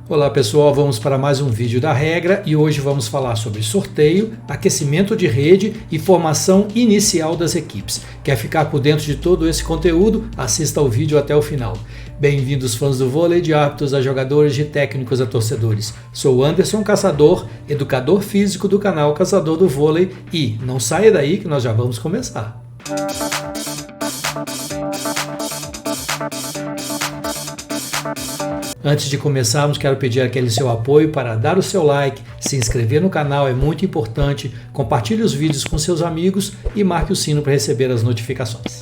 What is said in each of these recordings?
Olá pessoal, vamos para mais um vídeo da regra e hoje vamos falar sobre sorteio, aquecimento de rede e formação inicial das equipes. Quer ficar por dentro de todo esse conteúdo? Assista ao vídeo até o final. Bem-vindos fãs do vôlei, de árbitros a jogadores, de técnicos a torcedores. Sou Anderson Caçador, educador físico do canal Caçador do Vôlei e não saia daí que nós já vamos começar. Antes de começarmos, quero pedir aquele seu apoio para dar o seu like, se inscrever no canal é muito importante, compartilhe os vídeos com seus amigos e marque o sino para receber as notificações.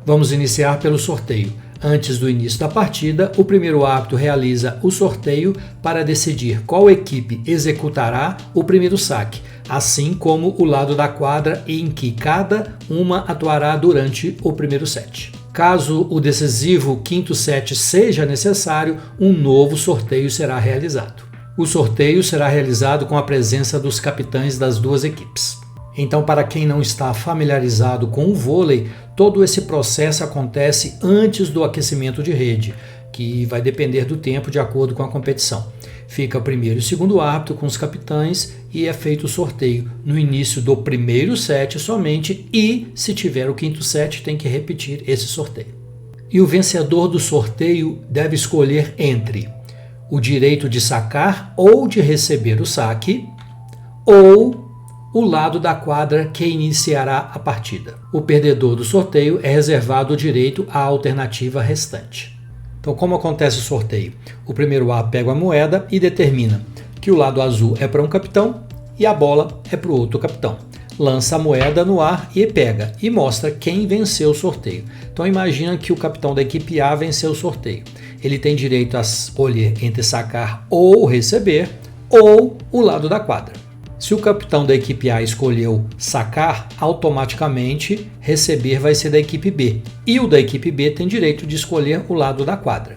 Vamos iniciar pelo sorteio. Antes do início da partida, o primeiro árbitro realiza o sorteio para decidir qual equipe executará o primeiro saque, assim como o lado da quadra em que cada uma atuará durante o primeiro set. Caso o decisivo quinto set seja necessário, um novo sorteio será realizado. O sorteio será realizado com a presença dos capitães das duas equipes. Então, para quem não está familiarizado com o vôlei, todo esse processo acontece antes do aquecimento de rede, que vai depender do tempo de acordo com a competição. Fica o primeiro e o segundo árbitro com os capitães e é feito o sorteio no início do primeiro set somente e, se tiver o quinto set, tem que repetir esse sorteio. E o vencedor do sorteio deve escolher entre o direito de sacar ou de receber o saque ou o lado da quadra que iniciará a partida. O perdedor do sorteio é reservado o direito à alternativa restante. Então, como acontece o sorteio? O primeiro árbitro pega a moeda e determina que o lado azul é para um capitão e a bola é para o outro capitão. Lança a moeda no ar e pega e mostra quem venceu o sorteio. Então, imagina que o capitão da equipe A venceu o sorteio. Ele tem direito a escolher entre sacar ou receber ou o lado da quadra. Se o capitão da equipe A escolheu sacar, automaticamente receber vai ser da equipe B. E o da equipe B tem direito de escolher o lado da quadra.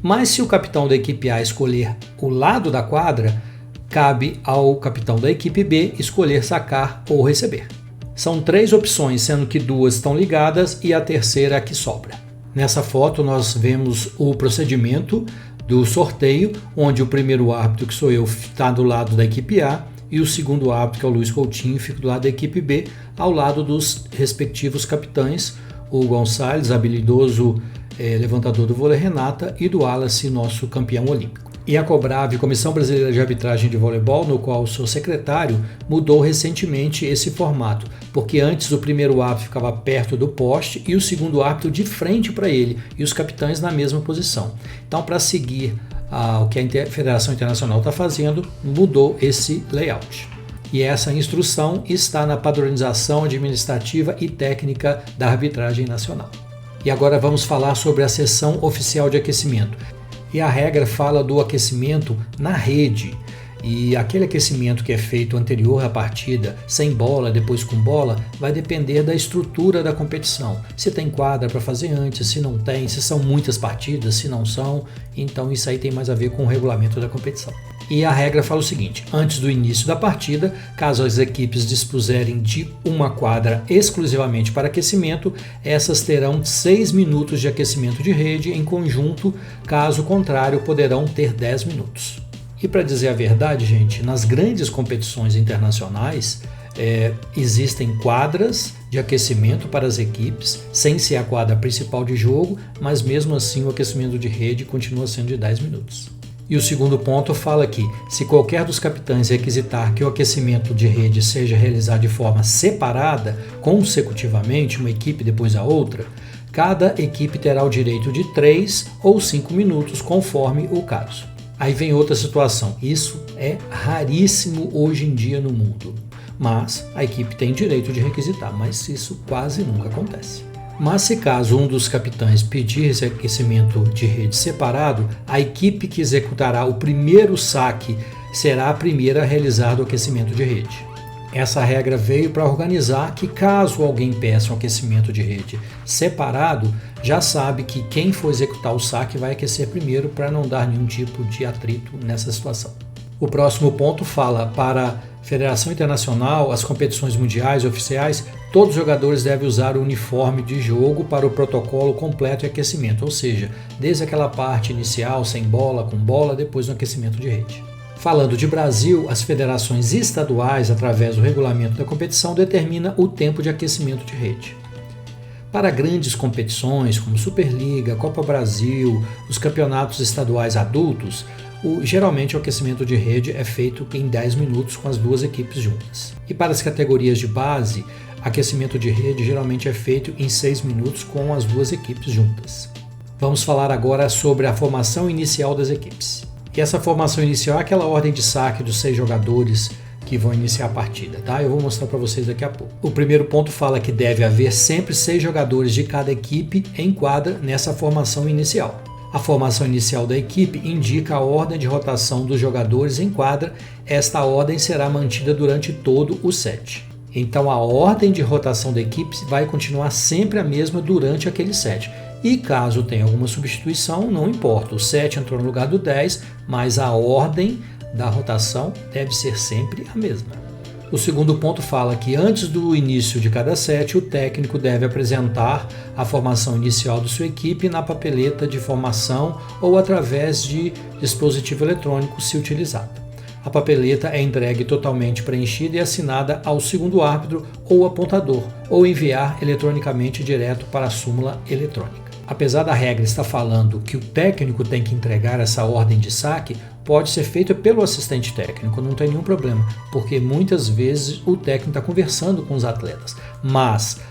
Mas se o capitão da equipe A escolher o lado da quadra, cabe ao capitão da equipe B escolher sacar ou receber. São 3 opções, sendo que 2 estão ligadas e a terceira é a que sobra. Nessa foto nós vemos o procedimento do sorteio, onde o primeiro árbitro, que sou eu, está do lado da equipe A, e o segundo árbitro, que é o Luiz Coutinho, fica do lado da equipe B, ao lado dos respectivos capitães, o Gonçalves, habilidoso levantador do vôlei Renata, e do Wallace, nosso campeão olímpico. E a Cobrave, Comissão Brasileira de Arbitragem de Voleibol, no qual sou secretário, mudou recentemente esse formato, porque antes o primeiro árbitro ficava perto do poste e o segundo árbitro de frente para ele, e os capitães na mesma posição. Então, para seguir o que a Federação Internacional está fazendo, mudou esse layout. E essa instrução está na padronização administrativa e técnica da arbitragem nacional. E agora vamos falar sobre a sessão oficial de aquecimento. E a regra fala do aquecimento na rede. E aquele aquecimento que é feito anterior à partida, sem bola, depois com bola, vai depender da estrutura da competição. Se tem quadra para fazer antes, se não tem, se são muitas partidas, se não são. Então isso aí tem mais a ver com o regulamento da competição. E a regra fala o seguinte: antes do início da partida, caso as equipes dispuserem de uma quadra exclusivamente para aquecimento, essas terão 6 minutos de aquecimento de rede em conjunto, caso contrário poderão ter 10 minutos. E para dizer a verdade, gente, nas grandes competições internacionais existem quadras de aquecimento para as equipes, sem ser a quadra principal de jogo, mas mesmo assim o aquecimento de rede continua sendo de 10 minutos. E o segundo ponto fala que, se qualquer dos capitães requisitar que o aquecimento de rede seja realizado de forma separada, consecutivamente, uma equipe depois a outra, cada equipe terá o direito de 3 ou 5 minutos, conforme o caso. Aí vem outra situação, isso é raríssimo hoje em dia no mundo, mas a equipe tem direito de requisitar, mas isso quase nunca acontece. Mas se caso um dos capitães pedir esse aquecimento de rede separado, a equipe que executará o primeiro saque será a primeira a realizar o aquecimento de rede. Essa regra veio para organizar que, caso alguém peça um aquecimento de rede separado, já sabe que quem for executar o saque vai aquecer primeiro para não dar nenhum tipo de atrito nessa situação. O próximo ponto fala para a Federação Internacional, as competições mundiais e oficiais, todos os jogadores devem usar o uniforme de jogo para o protocolo completo de aquecimento, ou seja, desde aquela parte inicial, sem bola, com bola, depois no aquecimento de rede. Falando de Brasil, as federações estaduais, através do regulamento da competição, determinam o tempo de aquecimento de rede. Para grandes competições como Superliga, Copa Brasil, os campeonatos estaduais adultos, geralmente o aquecimento de rede é feito em 10 minutos com as duas equipes juntas. E para as categorias de base, aquecimento de rede geralmente é feito em 6 minutos com as duas equipes juntas. Vamos falar agora sobre a formação inicial das equipes. E essa formação inicial é aquela ordem de saque dos 6 jogadores que vão iniciar a partida, tá? Eu vou mostrar para vocês daqui a pouco. O primeiro ponto fala que deve haver sempre 6 jogadores de cada equipe em quadra nessa formação inicial. A formação inicial da equipe indica a ordem de rotação dos jogadores em quadra. Esta ordem será mantida durante todo o set. Então a ordem de rotação da equipe vai continuar sempre a mesma durante aquele set. E caso tenha alguma substituição, não importa. O 7 entrou no lugar do 10, mas a ordem da rotação deve ser sempre a mesma. O segundo ponto fala que antes do início de cada set, o técnico deve apresentar a formação inicial de sua equipe na papeleta de formação ou através de dispositivo eletrônico, se utilizado. A papeleta é entregue totalmente preenchida e assinada ao segundo árbitro ou apontador, ou enviar eletronicamente direto para a súmula eletrônica. Apesar da regra estar falando que o técnico tem que entregar essa ordem de saque, pode ser feita pelo assistente técnico, não tem nenhum problema, porque muitas vezes o técnico está conversando com os atletas, mas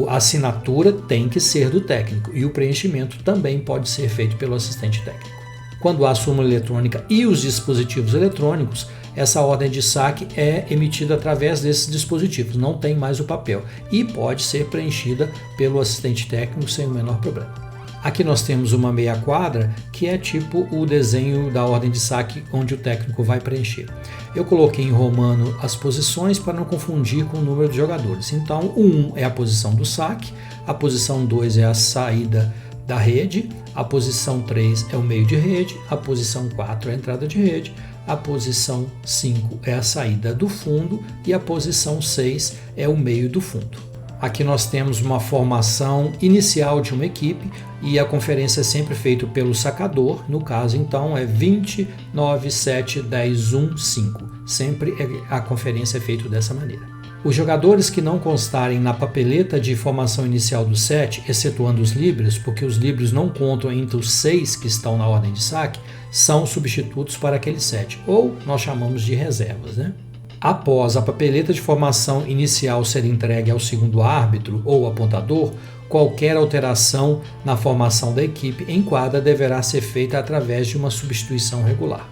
a assinatura tem que ser do técnico e o preenchimento também pode ser feito pelo assistente técnico. Quando há súmula eletrônica e os dispositivos eletrônicos, essa ordem de saque é emitida através desses dispositivos, não tem mais o papel e pode ser preenchida pelo assistente técnico sem o menor problema. Aqui nós temos uma meia quadra que é tipo o desenho da ordem de saque onde o técnico vai preencher. Eu coloquei em romano as posições para não confundir com o número de jogadores. Então o 1 é a posição do saque, a posição 2 é a saída da rede, a posição 3 é o meio de rede, a posição 4 é a entrada de rede, a posição 5 é a saída do fundo e a posição 6 é o meio do fundo. Aqui nós temos uma formação inicial de uma equipe e a conferência é sempre feita pelo sacador, no caso então é 20, 9, 7, 10, 1, 5. Sempre a conferência é feita dessa maneira. Os jogadores que não constarem na papeleta de formação inicial do set, excetuando os líberos, porque os líberos não contam entre os 6 que estão na ordem de saque, são substitutos para aquele set, ou nós chamamos de reservas, né? Após a papeleta de formação inicial ser entregue ao segundo árbitro ou apontador, qualquer alteração na formação da equipe em quadra deverá ser feita através de uma substituição regular.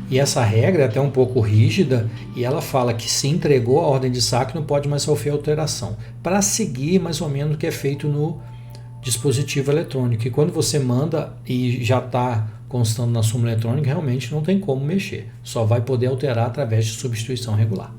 E essa regra é até um pouco rígida e ela fala que se entregou a ordem de saque não pode mais sofrer alteração, para seguir mais ou menos o que é feito no dispositivo eletrônico. E quando você manda e já está constando na súmula eletrônica, realmente não tem como mexer, só vai poder alterar através de substituição regular.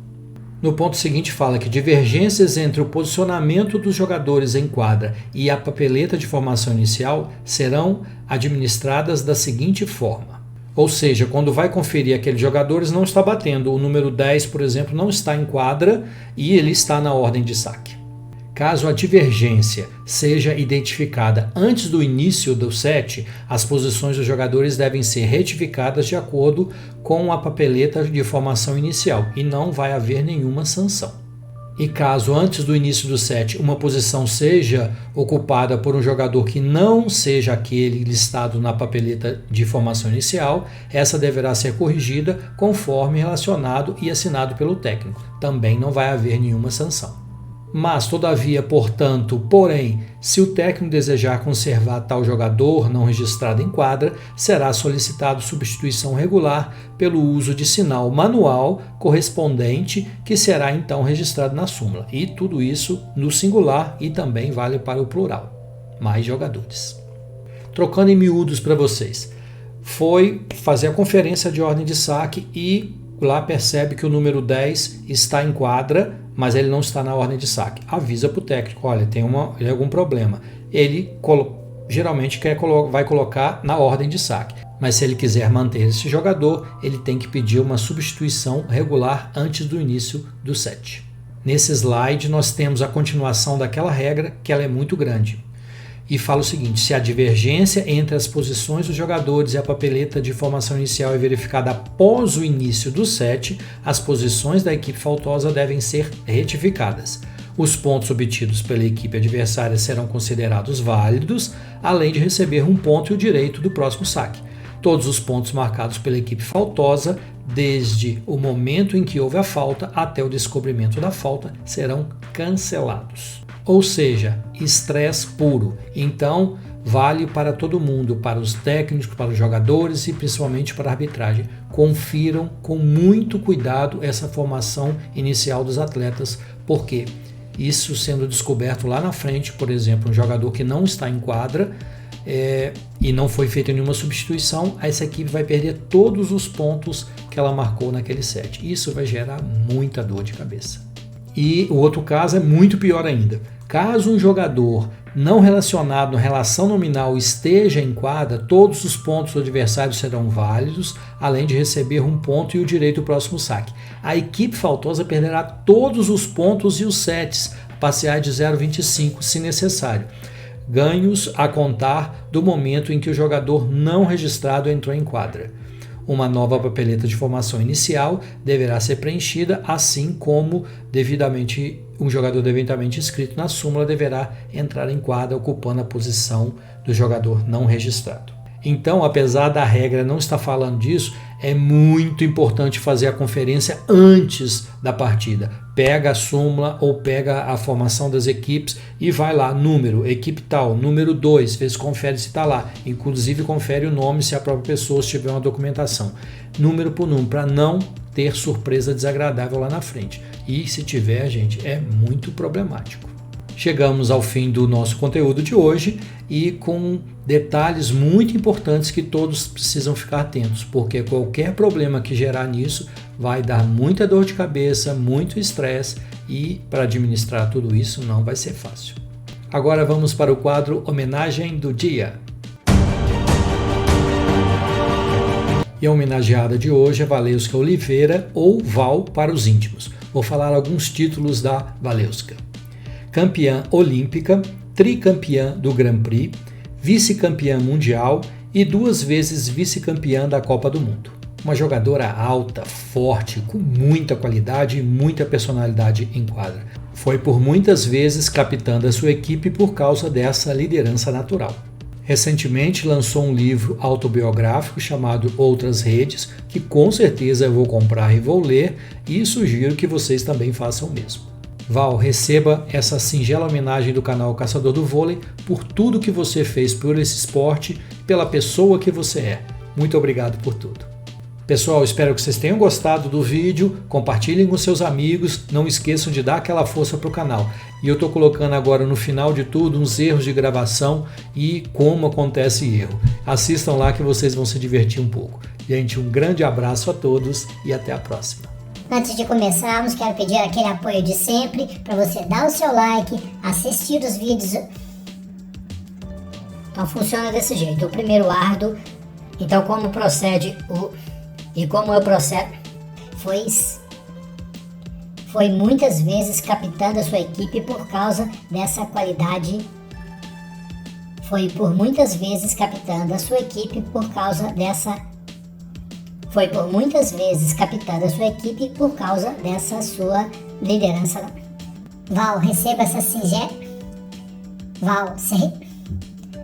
No ponto seguinte fala que divergências entre o posicionamento dos jogadores em quadra e a papeleta de formação inicial serão administradas da seguinte forma. Ou seja, quando vai conferir aqueles jogadores não está batendo, o número 10, por exemplo, não está em quadra e ele está na ordem de saque. Caso a divergência seja identificada antes do início do set, as posições dos jogadores devem ser retificadas de acordo com a papeleta de formação inicial e não vai haver nenhuma sanção. E caso antes do início do set uma posição seja ocupada por um jogador que não seja aquele listado na papeleta de formação inicial, essa deverá ser corrigida conforme relacionado e assinado pelo técnico. Também não vai haver nenhuma sanção. Mas, todavia, porém, se o técnico desejar conservar tal jogador não registrado em quadra, será solicitado substituição regular pelo uso de sinal manual correspondente, que será então registrado na súmula. E tudo isso no singular e também vale para o plural. Mais jogadores. Trocando em miúdos para vocês. Foi fazer a conferência de ordem de saque e lá percebe que o número 10 está em quadra, mas ele não está na ordem de saque. Avisa para o técnico, olha, tem algum problema. Ele geralmente vai colocar na ordem de saque. mas se ele quiser manter esse jogador, ele tem que pedir uma substituição regular antes do início do set. Nesse slide nós temos a continuação daquela regra, que ela é muito grande. E fala o seguinte: se a divergência entre as posições dos jogadores e a papeleta de formação inicial é verificada após o início do set, as posições da equipe faltosa devem ser retificadas. Os pontos obtidos pela equipe adversária serão considerados válidos, além de receber um ponto e o direito do próximo saque. Todos os pontos marcados pela equipe faltosa, desde o momento em que houve a falta até o descobrimento da falta, serão cancelados. Ou seja, estresse puro. Então, vale para todo mundo, para os técnicos, para os jogadores e principalmente para a arbitragem. Confiram com muito cuidado essa formação inicial dos atletas, porque isso sendo descoberto lá na frente, por exemplo, um jogador que não está em quadra e não foi feita nenhuma substituição, essa equipe vai perder todos os pontos que ela marcou naquele set. Isso vai gerar muita dor de cabeça. E o outro caso é muito pior ainda. Caso um jogador não relacionado na relação nominal esteja em quadra, todos os pontos do adversário serão válidos, além de receber um ponto e o direito ao próximo saque. A equipe faltosa perderá todos os pontos e os sets, parciais de 0,25 se necessário. Ganhos a contar do momento em que o jogador não registrado entrou em quadra. Uma nova papeleta de formação inicial deverá ser preenchida, assim como um jogador devidamente inscrito na súmula deverá entrar em quadra ocupando a posição do jogador não registrado. Então, apesar da regra não estar falando disso, é muito importante fazer a conferência antes da partida. Pega a súmula ou pega a formação das equipes e vai lá, número, equipe tal, número 2, vê se confere se está lá. Inclusive confere o nome se a própria pessoa tiver uma documentação. Número por número, para não ter surpresa desagradável lá na frente. E se tiver, gente, é muito problemático. Chegamos ao fim do nosso conteúdo de hoje e com detalhes muito importantes que todos precisam ficar atentos, porque qualquer problema que gerar nisso vai dar muita dor de cabeça, muito estresse e para administrar tudo isso não vai ser fácil. Agora vamos para o quadro Homenagem do Dia. E a homenageada de hoje é Valeuska Oliveira, ou Val para os íntimos. Vou falar alguns títulos da Valeuska. Campeã olímpica, tricampeã do Grand Prix, vice-campeã mundial e 2 vezes vice-campeã da Copa do Mundo. Uma jogadora alta, forte, com muita qualidade e muita personalidade em quadra. Foi por muitas vezes capitã da sua equipe por causa dessa liderança natural. Recentemente lançou um livro autobiográfico chamado Outras Redes, que com certeza eu vou comprar e vou ler, e sugiro que vocês também façam o mesmo. Val, receba essa singela homenagem do canal Caçador do Vôlei por tudo que você fez por esse esporte e pela pessoa que você é. Muito obrigado por tudo. Pessoal, espero que vocês tenham gostado do vídeo, compartilhem com seus amigos, não esqueçam de dar aquela força para o canal. E eu estou colocando agora no final de tudo uns erros de gravação e como acontece erro. Assistam lá que vocês vão se divertir um pouco. Gente, um grande abraço a todos e até a próxima. Antes de começarmos, quero pedir aquele apoio de sempre para você dar o seu like, assistir os vídeos. Então funciona desse jeito. O primeiro árduo. Então como procede e como eu procedo? Foi muitas vezes capitã da sua equipe por causa dessa qualidade. Foi por muitas vezes capitã da sua equipe por causa dessa. Foi por muitas vezes capitã da sua equipe por causa dessa sua liderança. Val, receba essa singela. Val,